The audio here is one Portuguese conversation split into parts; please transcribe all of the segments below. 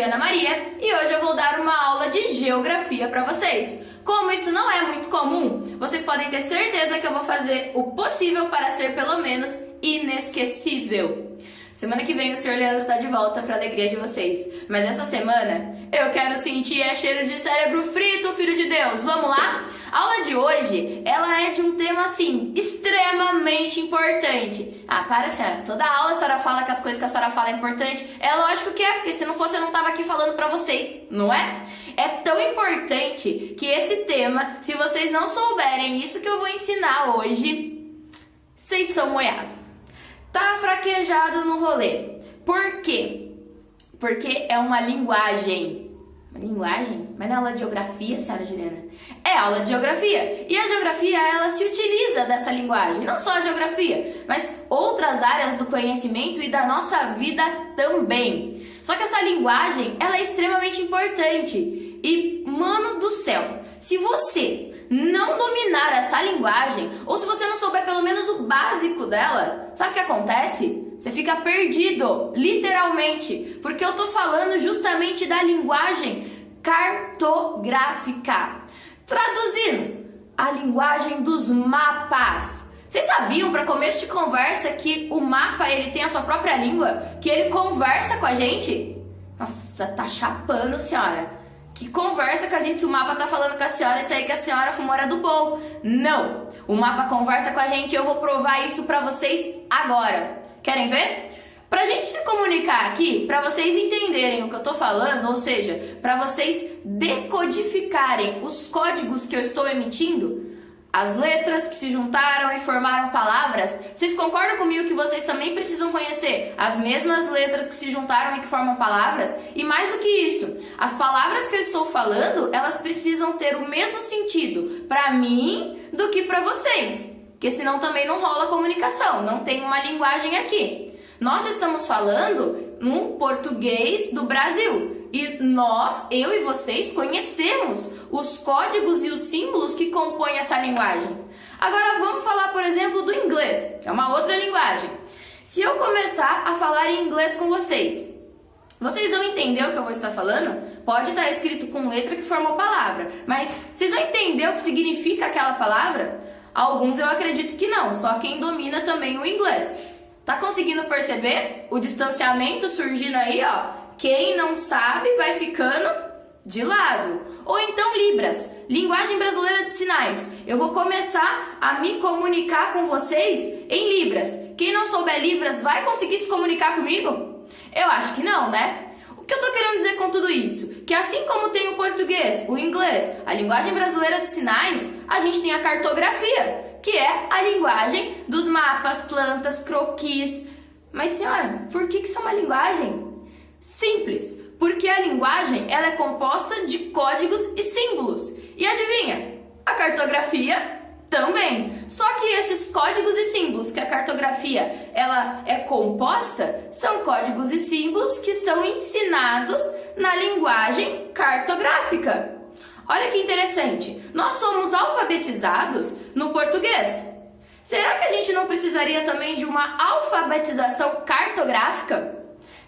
Juliana Maria e hoje eu vou dar uma aula de geografia para vocês. Como isso não é muito comum, vocês podem ter certeza que eu vou fazer o possível para ser pelo menos inesquecível. Semana que vem o Sr. Leandro está de volta para a alegria de vocês, mas essa semana eu quero sentir cheiro de cérebro frito, filho de Deus. Vamos lá? A aula de hoje, ela é de um tema assim, extremamente importante. Para, senhora, toda aula a senhora fala que as coisas que a senhora fala é importante. É lógico que é, porque se não fosse eu não estava aqui falando para vocês, não é? É tão importante que esse tema, se vocês não souberem isso que eu vou ensinar hoje, vocês estão moiados. Tá fraquejado no rolê. Por quê? Porque é uma linguagem. Uma linguagem? Mas não é aula de geografia, senhora Juliana? É aula de geografia. E a geografia, ela se utiliza dessa linguagem. Não só a geografia, mas outras áreas do conhecimento e da nossa vida também. Só que essa linguagem, ela é extremamente importante. E, mano do céu, se você não dominar essa linguagem, ou se você não souber pelo menos o básico dela, sabe o que acontece? Você fica perdido, literalmente, porque eu tô falando justamente da linguagem cartográfica. Traduzindo, a linguagem dos mapas. Vocês sabiam, para começo de conversa, que o mapa ele tem a sua própria língua? Que ele conversa com a gente? Nossa, tá chapando, senhora. Que conversa com a gente se o mapa tá falando com a senhora, isso aí que a senhora fumora do bom. Não! O mapa conversa com a gente e eu vou provar isso pra vocês agora. Querem ver? Pra gente se comunicar aqui, pra vocês entenderem o que eu tô falando, ou seja, pra vocês decodificarem os códigos que eu estou emitindo, as letras que se juntaram e formaram palavras, vocês concordam comigo que vocês também precisam conhecer as mesmas letras que se juntaram e que formam palavras? E mais do que isso, as palavras que eu estou falando, elas precisam ter o mesmo sentido para mim do que para vocês, porque senão também não rola comunicação, não tem uma linguagem aqui. Nós estamos falando no português do Brasil. E nós, eu e vocês, conhecemos os códigos e os símbolos que compõem essa linguagem. Agora vamos falar, por exemplo, do inglês, que é uma outra linguagem. Se eu começar a falar em inglês com vocês, vocês vão entender o que eu vou estar falando? Pode estar escrito com letra que formou palavra, mas vocês vão entender o que significa aquela palavra? Alguns eu acredito que não, só quem domina também o inglês. Tá conseguindo perceber o distanciamento surgindo aí, ó? Quem não sabe vai ficando de lado. Ou então Libras, linguagem brasileira de sinais. Eu vou começar a me comunicar com vocês em Libras. Quem não souber Libras vai conseguir se comunicar comigo? Eu acho que não, né? O que eu tô querendo dizer com tudo isso? Que assim como tem o português, o inglês, a linguagem brasileira de sinais, a gente tem a cartografia, que é a linguagem dos mapas, plantas, croquis. Mas senhora, por que isso é uma linguagem? Simples, porque a linguagem ela é composta de códigos e símbolos. E adivinha? A cartografia também. Só que esses códigos e símbolos que a cartografia ela é composta são códigos e símbolos que são ensinados na linguagem cartográfica. Olha que interessante. Nós somos alfabetizados no português. Será que a gente não precisaria também de uma alfabetização cartográfica?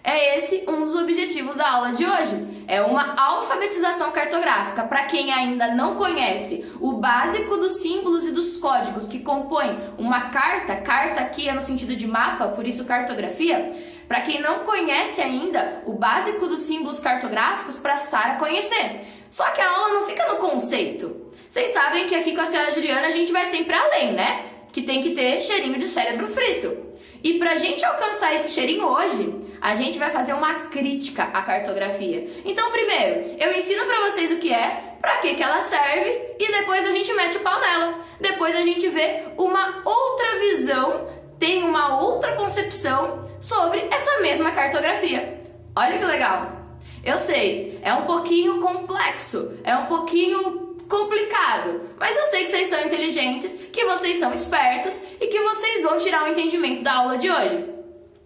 É esse um dos objetivos da aula de hoje. É uma alfabetização cartográfica. Para quem ainda não conhece o básico dos símbolos e dos códigos que compõem uma carta, carta aqui é no sentido de mapa, por isso cartografia. Para quem não conhece ainda o básico dos símbolos cartográficos, para a Sara conhecer. Só que a aula não fica no conceito. Vocês sabem que aqui com a senhora Juliana a gente vai sempre além, né? Que tem que ter cheirinho de cérebro frito. E pra gente alcançar esse cheirinho hoje, a gente vai fazer uma crítica à cartografia. Então, primeiro, eu ensino pra vocês o que é, pra que ela serve, e depois a gente mete o pau nela. Depois a gente vê uma outra visão, tem uma outra concepção sobre essa mesma cartografia. Olha que legal! Eu sei, é um pouquinho complexo, é um pouquinho complicado, mas eu sei que vocês são inteligentes, que vocês são espertos e que vocês vão tirar o entendimento da aula de hoje.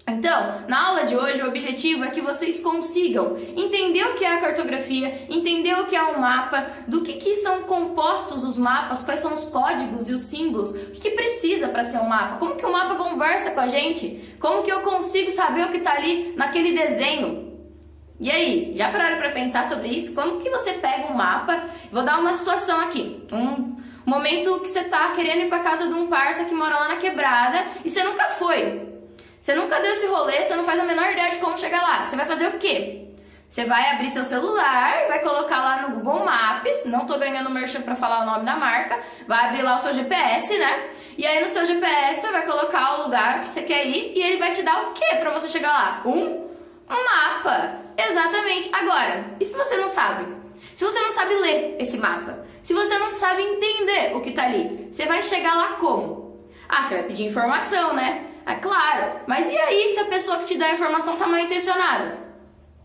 Então, na aula de hoje, o objetivo é que vocês consigam entender o que é a cartografia, entender o que é um mapa, do que são compostos os mapas, quais são os códigos e os símbolos, o que precisa para ser um mapa, como que o mapa conversa com a gente, como que eu consigo saber o que está ali naquele desenho. E aí, já pararam para pensar sobre isso? Como que você pega um mapa? Vou dar uma situação aqui. Um momento que você tá querendo ir para casa de um parça que mora lá na quebrada e você nunca foi. Você nunca deu esse rolê, você não faz a menor ideia de como chegar lá. Você vai fazer o quê? Você vai abrir seu celular, vai colocar lá no Google Maps, não tô ganhando merchan para falar o nome da marca, vai abrir lá o seu GPS, né? E aí no seu GPS você vai colocar o lugar que você quer ir e ele vai te dar o quê para você chegar lá? Um mapa. Exatamente. Agora, e se você não sabe? Se você não sabe ler esse mapa? Se você não sabe entender o que tá ali? Você vai chegar lá como? Ah, você vai pedir informação, né? É claro. Mas e aí se a pessoa que te dá a informação tá mal intencionada?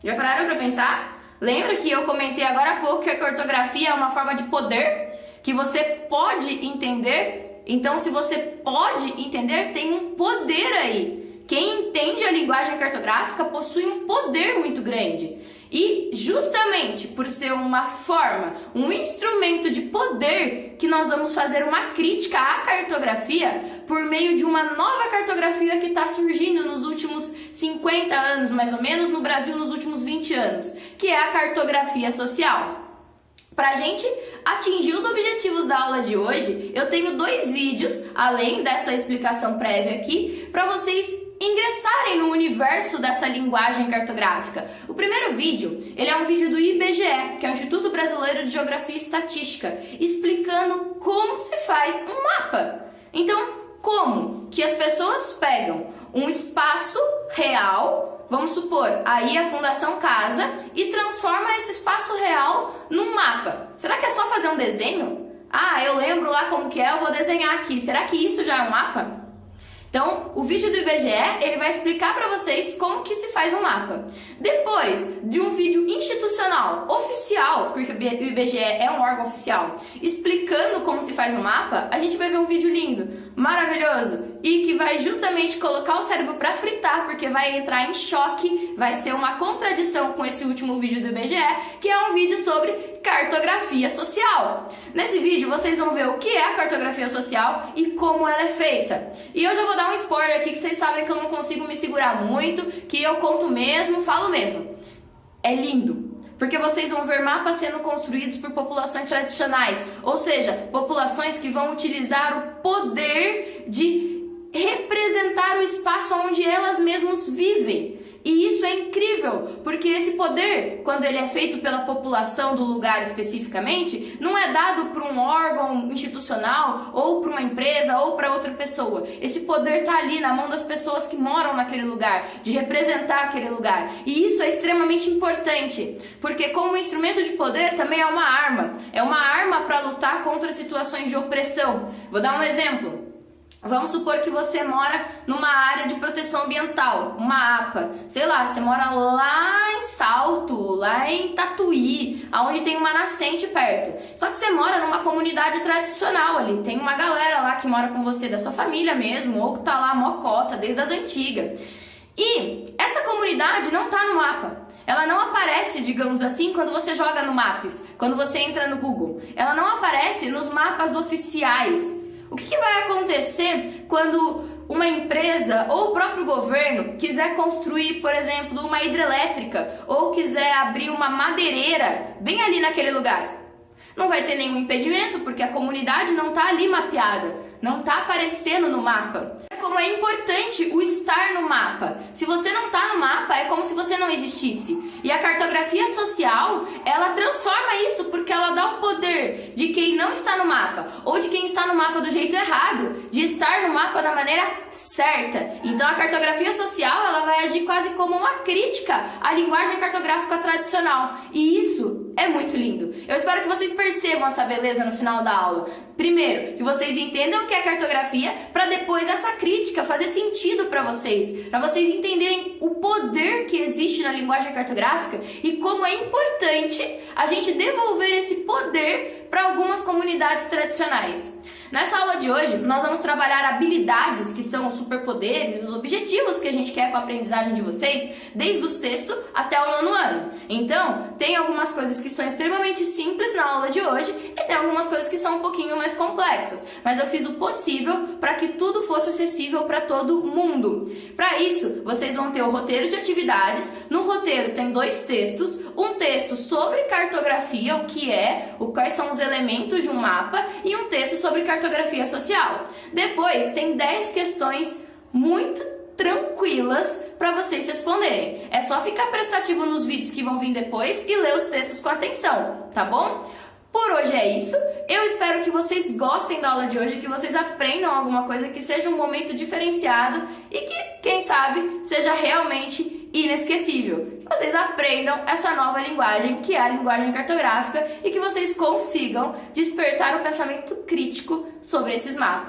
Já pararam para pensar? Lembra que eu comentei agora há pouco que a cartografia é uma forma de poder? Que você pode entender? Então, se você pode entender, tem um poder aí. Quem entende a linguagem cartográfica possui um poder muito grande. E justamente por ser uma forma, um instrumento de poder, que nós vamos fazer uma crítica à cartografia por meio de uma nova cartografia que está surgindo nos últimos 50 anos, mais ou menos, no Brasil nos últimos 20 anos, que é a cartografia social. Para a gente atingir os objetivos da aula de hoje, eu tenho 2 vídeos, além dessa explicação prévia aqui, para vocês ingressarem no universo dessa linguagem cartográfica. O primeiro vídeo, ele é um vídeo do IBGE, que é o Instituto Brasileiro de Geografia e Estatística, explicando como se faz um mapa. Então, como que as pessoas pegam um espaço real, vamos supor, aí a Fundação Casa, e transforma esse espaço real num mapa. Será que é só fazer um desenho? Ah, eu lembro lá como que é, eu vou desenhar aqui. Será que isso já é um mapa? Então, o vídeo do IBGE, ele vai explicar para vocês como que se faz um mapa. Depois de um vídeo institucional, oficial, porque o IBGE é um órgão oficial, explicando como se faz um mapa, a gente vai ver um vídeo lindo, maravilhoso, e que vai justamente colocar o cérebro para fritar, porque vai entrar em choque, vai ser uma contradição com esse último vídeo do IBGE, que é um vídeo sobre cartografia social. Nesse vídeo vocês vão ver o que é a cartografia social e como ela é feita. E eu já vou dar um spoiler aqui que vocês sabem que eu não consigo me segurar muito, que eu conto mesmo, falo mesmo. É lindo, porque vocês vão ver mapas sendo construídos por populações tradicionais, ou seja, populações que vão utilizar o poder de representar o espaço onde elas mesmas vivem. E isso é incrível, porque esse poder, quando ele é feito pela população do lugar especificamente, não é dado por um órgão institucional, ou para uma empresa, ou para outra pessoa. Esse poder está ali na mão das pessoas que moram naquele lugar, de representar aquele lugar. E isso é extremamente importante, porque como instrumento de poder também é uma arma para lutar contra situações de opressão. Vou dar um exemplo. Vamos supor que você mora numa área de proteção ambiental, uma APA. Sei lá, você mora lá em Salto, lá em Tatuí, onde tem uma nascente perto. Só que você mora numa comunidade tradicional ali. Tem uma galera lá que mora com você, da sua família mesmo, ou que tá lá mocota, desde as antigas. E essa comunidade não tá no mapa. Ela não aparece, digamos assim, quando você joga no Maps, quando você entra no Google. Ela não aparece nos mapas oficiais. O que vai acontecer quando uma empresa ou o próprio governo quiser construir, por exemplo, uma hidrelétrica ou quiser abrir uma madeireira bem ali naquele lugar? Não vai ter nenhum impedimento, porque a comunidade não está ali mapeada, não está aparecendo no mapa. Como é importante o estar no mapa. Se você não está no mapa, é como se você não existisse. E a cartografia social, ela transforma isso, porque ela dá o poder de quem não está no mapa, ou de quem está no mapa do jeito errado, de estar no mapa da maneira certa. Então a cartografia social, ela vai agir quase como uma crítica à linguagem cartográfica tradicional. E isso é muito lindo. Eu espero que vocês percebam essa beleza no final da aula. Primeiro, que vocês entendam o que é cartografia, para depois essa crítica fazer sentido para vocês entenderem o poder que existe na linguagem cartográfica e como é importante a gente devolver esse poder para algumas comunidades tradicionais. Nessa aula de hoje, nós vamos trabalhar habilidades que são os superpoderes, os objetivos que a gente quer com a aprendizagem de vocês, desde o sexto até o nono ano. Então, tem algumas coisas que são extremamente simples na aula de hoje e tem algumas coisas que são um pouquinho mais complexas, mas eu fiz o possível para que tudo fosse acessível para todo mundo. Para isso, vocês vão ter o roteiro de atividades. No roteiro tem 2 textos, um texto sobre cartografia, o que é, quais são os elementos de um mapa, e um texto sobre cartografia social. Depois tem 10 questões muito tranquilas para vocês responderem. É só ficar prestativo nos vídeos que vão vir depois e ler os textos com atenção, tá bom? Por hoje é isso. Eu espero que vocês gostem da aula de hoje, que vocês aprendam alguma coisa, que seja um momento diferenciado e que, quem sabe, seja realmente inesquecível. Que vocês aprendam essa nova linguagem, que é a linguagem cartográfica, e que vocês consigam despertar o pensamento crítico sobre esses mapas.